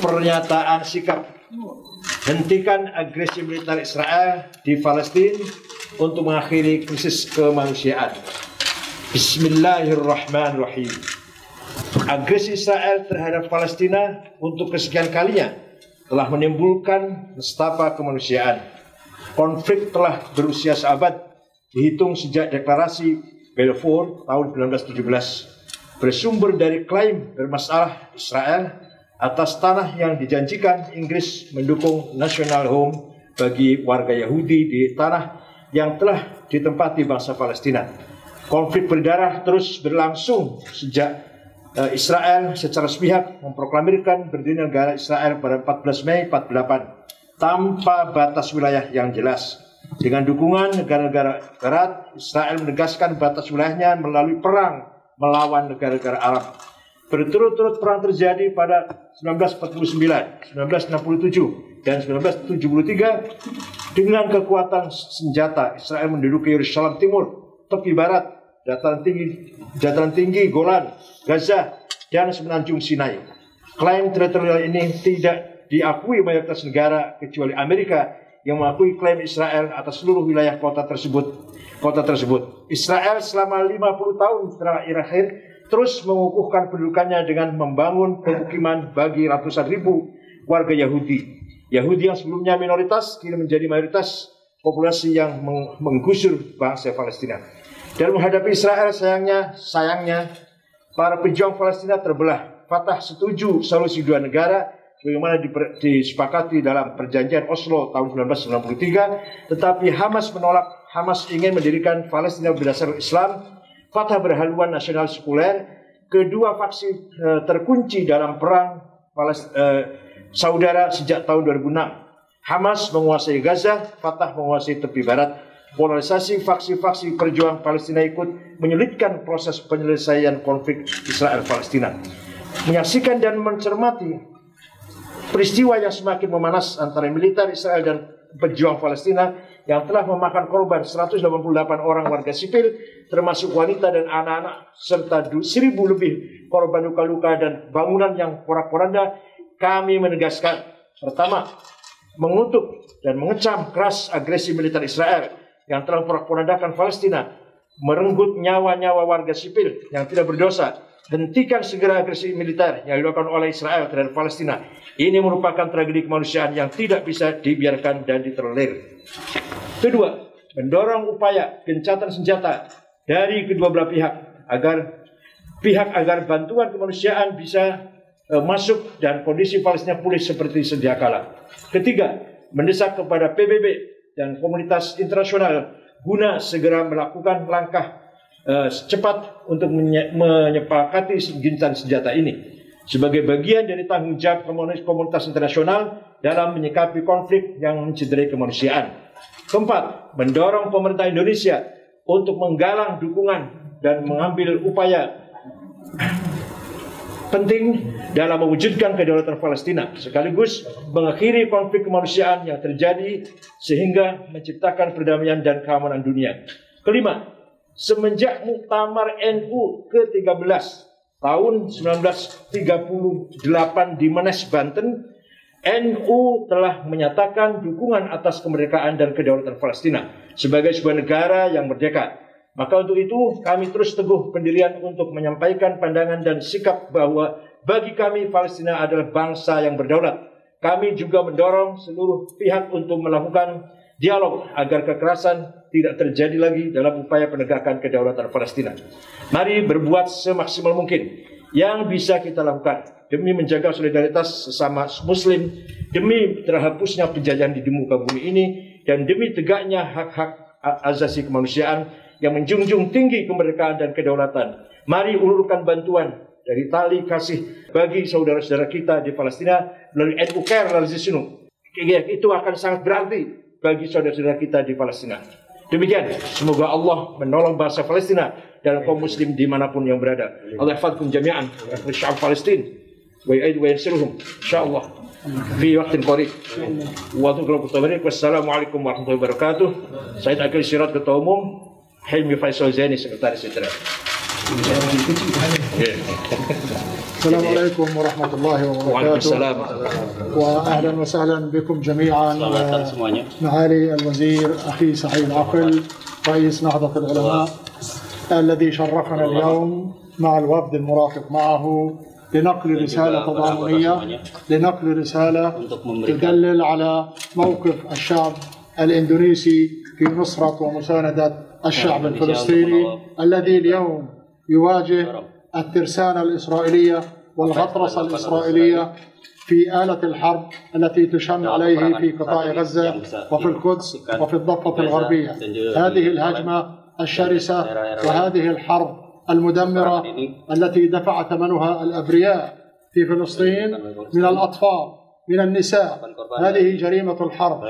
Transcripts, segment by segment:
pernyataan sikap hentikan agresi militer Israel di Palestina untuk mengakhiri krisis kemanusiaan. Bismillahirrahmanirrahim. Agresi Israel terhadap Palestina untuk kesekian kalinya telah menimbulkan nestapa kemanusiaan. Konflik telah berusia seabad, dihitung sejak deklarasi Balfour tahun 1917, bersumber dari klaim bermasalah Israel atas tanah yang dijanjikan Inggris mendukung national home bagi warga Yahudi di tanah yang telah ditempati bangsa Palestina. Konflik berdarah terus berlangsung sejak Israel secara sepihak memproklamirkan berdirinya negara Israel pada 14 Mei 48 tanpa batas wilayah yang jelas. Dengan dukungan negara-negara Barat, Israel menegaskan batas wilayahnya melalui perang melawan negara-negara Arab. Berturut-turut perang terjadi pada 1949, 1967, dan 1973 dengan kekuatan senjata. Israel menduduki Yerusalem Timur, tepi barat, dataran tinggi Golan, Gaza, dan semenanjung Sinai. Klaim teritorial ini tidak diakui mayoritas negara kecuali Amerika yang mengakui klaim Israel atas seluruh wilayah kota tersebut. Israel selama 50 tahun terakhir terus mengukuhkan pendudukannya dengan membangun pemukiman bagi ratusan ribu warga Yahudi. Yahudi yang sebelumnya minoritas kini menjadi mayoritas populasi yang menggusur bangsa Palestina. Dan menghadapi Israel, sayangnya para pejuang Palestina terbelah. Fatah setuju solusi dua negara bagaimana disepakati dalam perjanjian Oslo tahun 1993, tetapi Hamas menolak. Hamas ingin mendirikan Palestina berdasar Islam, Fatah berhaluan nasional sekuler. Kedua faksi terkunci dalam perang saudara sejak tahun 2006. Hamas menguasai Gaza, Fatah menguasai tepi barat. Polarisasi faksi-faksi perjuang Palestina ikut menyulitkan proses penyelesaian konflik Israel-Palestina. Menyaksikan dan mencermati peristiwa yang semakin memanas antara militer Israel dan pejuang Palestina yang telah memakan korban 188 orang warga sipil, termasuk wanita dan anak-anak, serta 1.000 lebih korban luka-luka dan bangunan yang porak-poranda, kami menegaskan, pertama, mengutuk dan mengecam keras agresi militer Israel yang telah memporak-porandakan Palestina, merenggut nyawa-nyawa warga sipil yang tidak berdosa. Hentikan segera agresi militer yang dilakukan oleh Israel terhadap Palestina. Ini merupakan tragedi kemanusiaan yang tidak bisa dibiarkan dan ditolerir. Kedua, mendorong upaya gencatan senjata dari kedua belah pihak agar bantuan kemanusiaan bisa masuk dan kondisi Palestina pulih seperti sedia kala. Ketiga, mendesak kepada PBB dan komunitas internasional guna segera melakukan langkah cepat untuk menyepakati gencatan senjata ini sebagai bagian dari tanggung jawab komunitas internasional dalam menyikapi konflik yang mencederai kemanusiaan. Keempat, mendorong pemerintah Indonesia untuk menggalang dukungan dan mengambil upaya penting dalam mewujudkan kedaulatan Palestina, sekaligus mengakhiri konflik kemanusiaan yang terjadi sehingga menciptakan perdamaian dan keamanan dunia. Kelima, semenjak Muktamar NU ke-13 tahun 1938 di Menes, Banten, NU telah menyatakan dukungan atas kemerdekaan dan kedaulatan Palestina sebagai sebuah negara yang merdeka. Maka untuk itu kami terus teguh pendirian untuk menyampaikan pandangan dan sikap bahwa bagi kami Palestina adalah bangsa yang berdaulat. Kami juga mendorong seluruh pihak untuk melakukan dialog agar kekerasan tidak terjadi lagi dalam upaya penegakan kedaulatan Palestina. Mari berbuat semaksimal mungkin yang bisa kita lakukan demi menjaga solidaritas sesama Muslim, demi terhapusnya penjajahan di muka bumi ini, dan demi tegaknya hak-hak asasi kemanusiaan yang menjunjung tinggi kemerdekaan dan kedaulatan. Mari ulurkan bantuan dari tali kasih bagi saudara-saudara kita di Palestina melalui NU Care Realization. Itu akan sangat berarti bagi saudara-saudara kita di Palestina. Demikian, semoga Allah menolong bangsa Palestina dan kaum muslim dimanapun yang berada. Allah yahfadkum jami'an wa sya'ab Palestin wa yu'id wa yansuruhum insyaallah fi waqtin qarib. Wassalamualaikum warahmatullahi wabarakatuh. Said Akil Sirat, Ketua Umum, Hilmi Faisal Zaini, Sekretaris Jenderal. السلام عليكم ورحمة الله وبركاته. وأهلا وسهلا بكم جميعا. معالي الوزير أخي سعيد عقل رئيس نهضة العلماء الذي شرفنا اليوم مع الوفد المرافق معه لنقل رسالة تضامنية، لنقل رسالة تدلل على موقف الشعب الإندونيسي في نصرة ومساندة الشعب الفلسطيني الذي اليوم يواجه الترسانة الإسرائيلية والغطرسة الإسرائيلية في آلة الحرب التي تشن عليه في قطاع غزة وفي القدس وفي الضفة الغربية. هذه الهجمة الشرسة وهذه الحرب المدمرة التي دفع ثمنها الأبرياء في فلسطين من الأطفال من النساء، هذه جريمة الحرب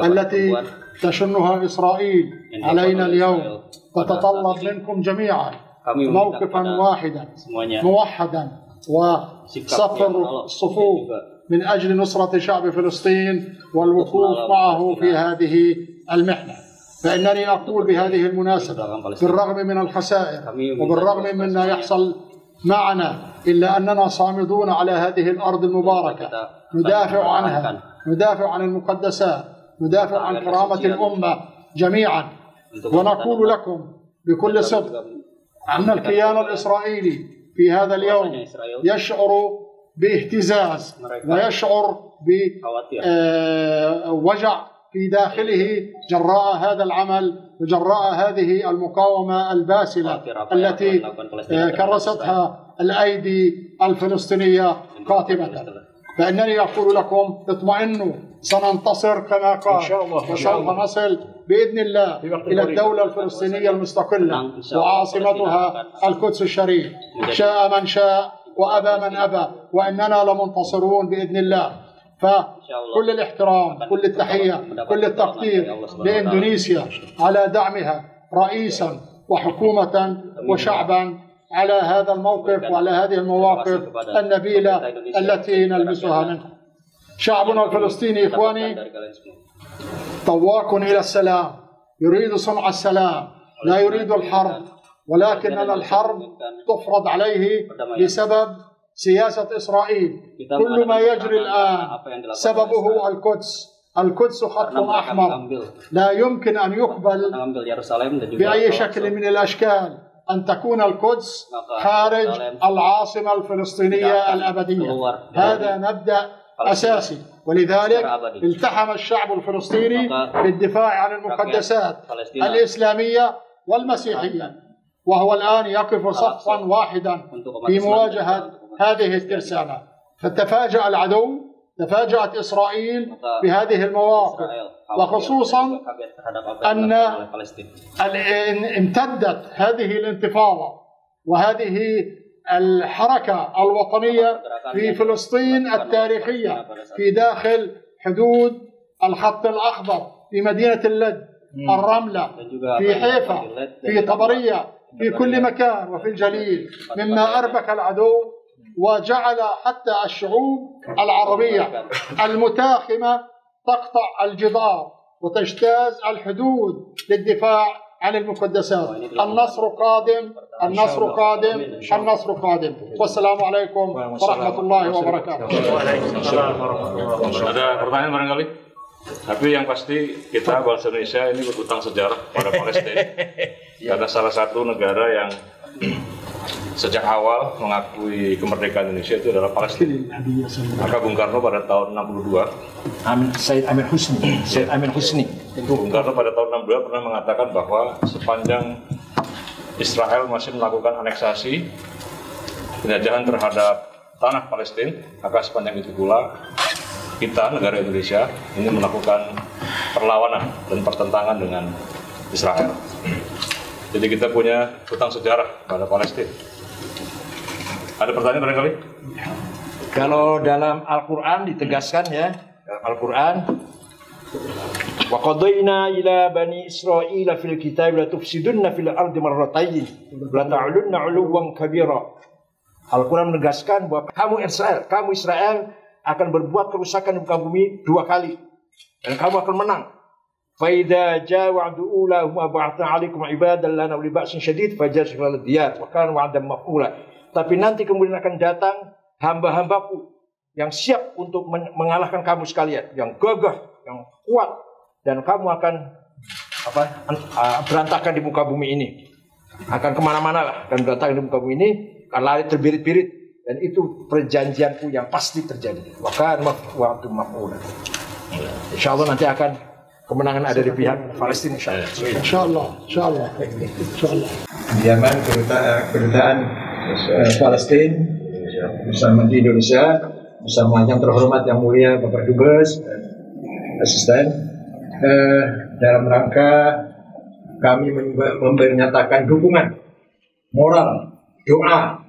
التي تشنها إسرائيل علينا اليوم تتطلب منكم جميعا موقفا واحدا موحدا وصف الصفوف من أجل نصرة شعب فلسطين والوقوف معه في هذه المحنة. فإنني أقول بهذه المناسبة بالرغم من الخسائر وبالرغم من ما يحصل معنا إلا أننا صامدون على هذه الأرض المباركة، ندافع عنها، ندافع عن المقدسات، ندافع عن كرامة الأمة جميعا. ونقول لكم بكل صدق أن الكيان الإسرائيلي في هذا اليوم يشعر باهتزاز ويشعر بوجع في داخله جراء هذا العمل وجراء هذه المقاومة الباسلة التي كرستها الأيدي الفلسطينية قاتمة. فإنني أقول لكم اطمئنوا، سننتصر كما قال، وسوف نصل بإذن الله إلى الدولة الفلسطينية المستقلة وعاصمتها القدس الشريف، شاء من شاء وأبى من أبى، وإننا لمنتصرون بإذن الله. فكل الاحترام، كل التحية، كل التقدير لإندونيسيا على دعمها رئيسا وحكومة وشعبا على هذا الموقف وعلى هذه المواقف النبيلة التي نلمسها منكم. شعبنا الفلسطيني إخواني طواق إلى السلام، يريد صنع السلام، لا يريد الحرب، ولكن الحرب تفرض عليه بسبب سياسة إسرائيل. كل ما يجري الآن سببه القدس. القدس خط أحمر لا يمكن أن يقبل بأي شكل من الأشكال أن تكون القدس خارج العاصمة الفلسطينية الأبدية. هذا مبدأ أساسي، ولذلك التحم الشعب الفلسطيني بالدفاع عن المقدسات الإسلامية والمسيحية، وهو الآن يقف صفا واحدا في مواجهة هذه الترسانة. فتفاجأ العدو، تفاجأت إسرائيل بهذه المواقف، وخصوصا أن امتدت هذه الانتفاضة وهذه الحركة الوطنية في فلسطين التاريخية في داخل حدود الخط الأخضر، في مدينة اللد، الرملة، في حيفا، في طبرية، في كل مكان، وفي الجليل، مما أربك العدو وجعل حتى الشعوب العربية المتاخمة تقطع الجدار وتجتاز الحدود للدفاع عن المقدسات. النصر قادم، النصر قادم، النصر قادم. والسلام عليكم ورحمة الله وبركاته. Ada pertanyaan barangkali? Tapi yang pasti kita bangsa Indonesia ini berhutang sejarah pada Palestina karena salah satu negara yang sejak awal mengakui kemerdekaan Indonesia itu adalah Palestina. Maka Bung Karno pada tahun 62, Said Amir Husni. Bung Karno pada tahun 62 pernah mengatakan bahwa sepanjang Israel masih melakukan aneksasi penjajahan terhadap tanah Palestina, maka sepanjang itu pula kita, negara Indonesia, ini melakukan perlawanan dan pertentangan dengan Israel. Jadi kita punya hutang sejarah pada Palestina. Ada pertanyaan barangkali? Kalau dalam Al-Quran ditegaskan ya, dalam Al-Quran, wa qadayna ila bani Israil fil kitab la tufsidunna fil ardi marratayn la ta'lunna 'uluwan kabira. Al-Quran menegaskan bahwa kamu Israel akan berbuat kerusakan di muka bumi 2 kali dan kamu akan menang. Fa idza jaa wa'du ulahum ba'athna 'alaikum 'ibadan lana uli ba'sin syadid fajazul diyar wa kana wa'dan maf'ula. tapi nanti kemudian akan datang hamba-hambaku yang siap untuk mengalahkan kamu sekalian, yang gagah, yang kuat, dan kamu akan berantakan di muka bumi ini, akan kemana-mana lah, akan berantakan di muka bumi ini, akan lari terbirit-birit, dan itu perjanjianku yang pasti terjadi. Waktu maf'ula. Insya Allah nanti akan kemenangan ada di pihak Palestina. Insya Allah. Kediaman kedutaan Palestina bersama di Indonesia, bersama yang terhormat yang mulia Bapak Dubes dan asisten, dalam rangka kami menyatakan dukungan moral, doa,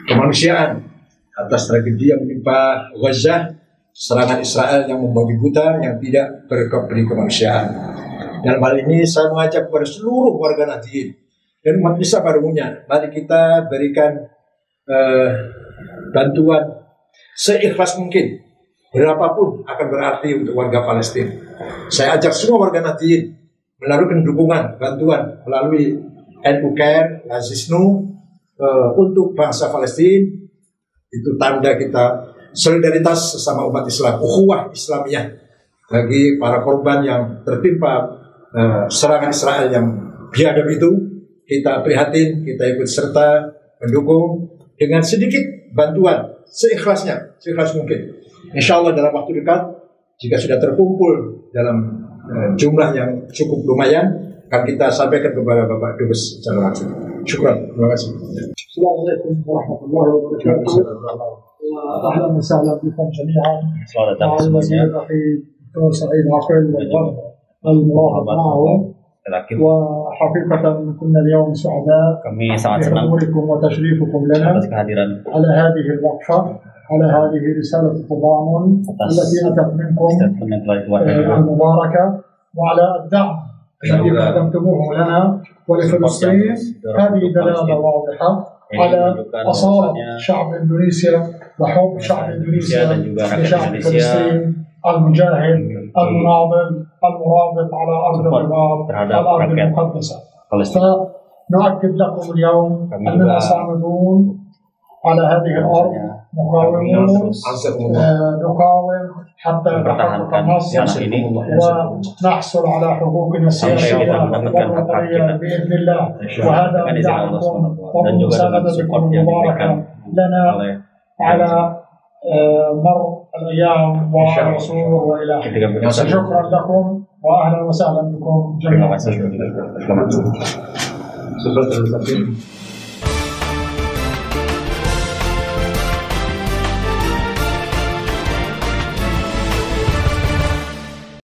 kemanusiaan atas tragedi yang menimpa Gaza, serangan Israel yang membabi buta, yang tidak berkeberi kemanusiaan. Dalam hal ini saya mengajak kepada seluruh warga Nahdliyin dan umat Islam pada umumnya, mari kita berikan bantuan seikhlas mungkin, berapapun akan berarti untuk warga Palestina. Saya ajak semua warga Nahdliyin menaruhkan dukungan, bantuan melalui NU Care, Lazisnu untuk bangsa Palestina. Itu tanda kita solidaritas sesama umat Islam, ukhuwah Islamiyah bagi para korban yang tertimpa serangan Israel yang biadab itu. Kita prihatin, kita ikut serta mendukung dengan sedikit bantuan seikhlasnya, seikhlas mungkin. Insya Allah dalam waktu dekat, jika sudah terkumpul dalam jumlah yang cukup lumayan, akan kita sampaikan kepada Bapak Dubes secara langsung. Syukran, terima kasih. Assalamualaikum warahmatullahi wabarakatuh. Ahlan wa sahlan bikum jami'an. Selamat datang semuanya. Dr. Sa'id Aqil al-Murahab ma'ahum. وحقيقة كنا اليوم سعداء بحضوركم وتشريفكم لنا على هذه الوقفة، على هذه رسالة التضامن التي أتت منكم المباركة، وعلى الدعم الذي قدمتموه لنا ولفلسطين. هذه دلالة واضحة على أصالة شعب إندونيسيا وحب شعب إندونيسيا لشعب فلسطين المجاهد المناضل المرابط على أرض الرباط، الأرض المقدسة. فنؤكد لكم اليوم أننا صامدون على هذه الأرض، مقاومون، نقاوم حتى يتحقق النصر ونحصل على حقوقنا السياسية والوطنية بإذن الله. وهذا بدعمكم وبمساندتكم المباركة لنا على مر الأيام والعصور وإلى آخره. شكرا لكم وأهلا وسهلا بكم جميعا.